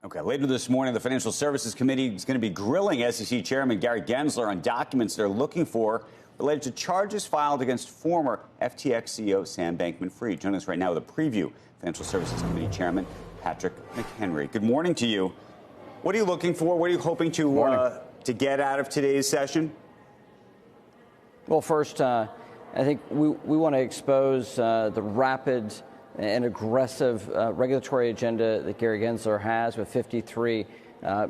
Okay, later this morning, the Financial Services Committee is going to be grilling SEC Chairman Gary Gensler on documents they're looking for related to charges filed against former FTX CEO Sam Bankman-Fried. Joining us right now with a preview, Financial Services Committee Chairman Patrick McHenry. Good morning to you. What are you looking for? What are you hoping to get out of today's session? Well, first, I think we want to expose the rapid and aggressive regulatory agenda that Gary Gensler has with 53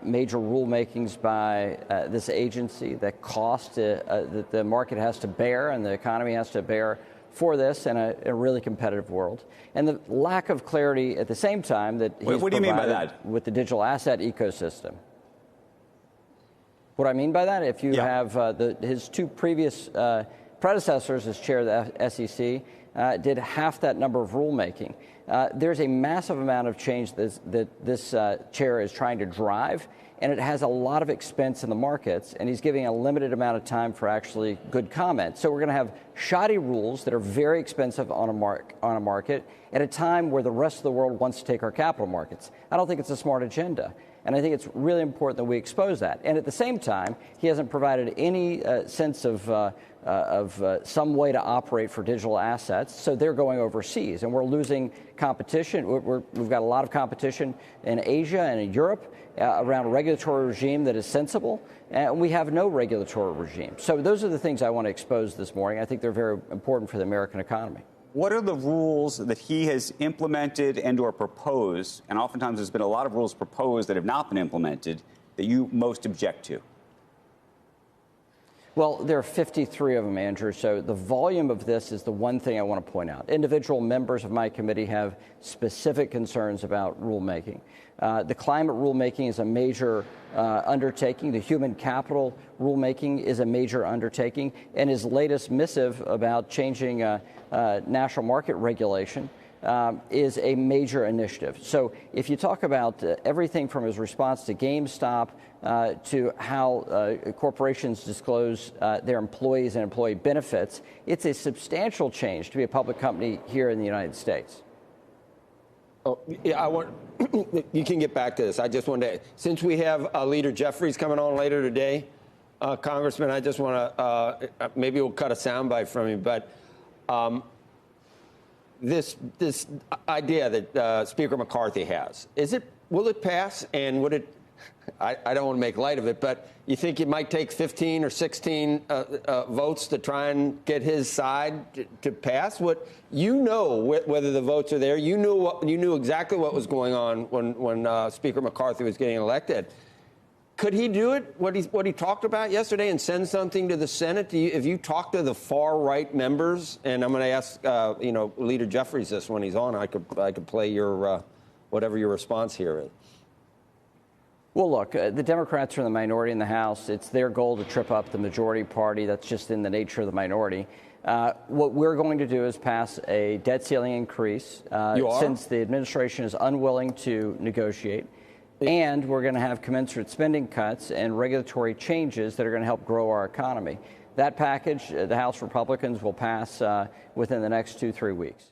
major rulemakings by this agency that cost that the market has to bear and the economy has to bear for this in a really competitive world. And the lack of clarity at the same time that he's what do you mean by that? With the digital asset ecosystem. What I mean by that, if you have his two previous predecessors as chair of the SEC did half that number of rulemaking. There's a massive amount of change that this chair is trying to drive, and it has a lot of expense in the markets, and he's giving a limited amount of time for actually good comment. So we're going to have shoddy rules that are very expensive on a market at a time where the rest of the world wants to take our capital markets. I don't think it's a smart agenda. And I think it's really important that we expose that. And at the same time, he hasn't provided any sense of some way to operate for digital assets. So they're going overseas, and we're losing competition. We've got a lot of competition in Asia and in Europe around a regulatory regime that is sensible. And we have no regulatory regime. So those are the things I want to expose this morning. I think they're very important for the American economy. What are the rules that he has implemented and or proposed, and oftentimes there's been a lot of rules proposed that have not been implemented, that you most object to? Well, there are 53 of them, Andrew, so the volume of this is the one thing I want to point out. Individual members of my committee have specific concerns about rulemaking. The climate rulemaking is a major undertaking. The human capital rulemaking is a major undertaking. And his latest missive about changing national market regulation is a major initiative. So if you talk about everything from his response to GameStop to how corporations disclose their employees and employee benefits, it's a substantial change to be a public company here in the United States. Oh, yeah, you can get back to this. I just wanted to, since we have Leader Jeffries coming on later today, Congressman, I just want to, maybe we'll cut a soundbite from you, but this idea that Speaker McCarthy has, will it pass, and would it, I don't want to make light of it, but you think it might take 15 or 16 votes to try and get his side to pass? What you know, whether the votes are there, you knew exactly what was going on when Speaker McCarthy was getting elected. Could he do it? What he talked about yesterday, and send something to the Senate? If you talk to the far right members, and I'm going to ask Leader Jeffries this when he's on, I could play your whatever your response here is. Well, look, the Democrats are in the minority in the House. It's their goal to trip up the majority party. That's just in the nature of the minority. What we're going to do is pass a debt ceiling increase since the administration is unwilling to negotiate. And we're going to have commensurate spending cuts and regulatory changes that are going to help grow our economy. That package, the House Republicans will pass within the next 2-3 weeks.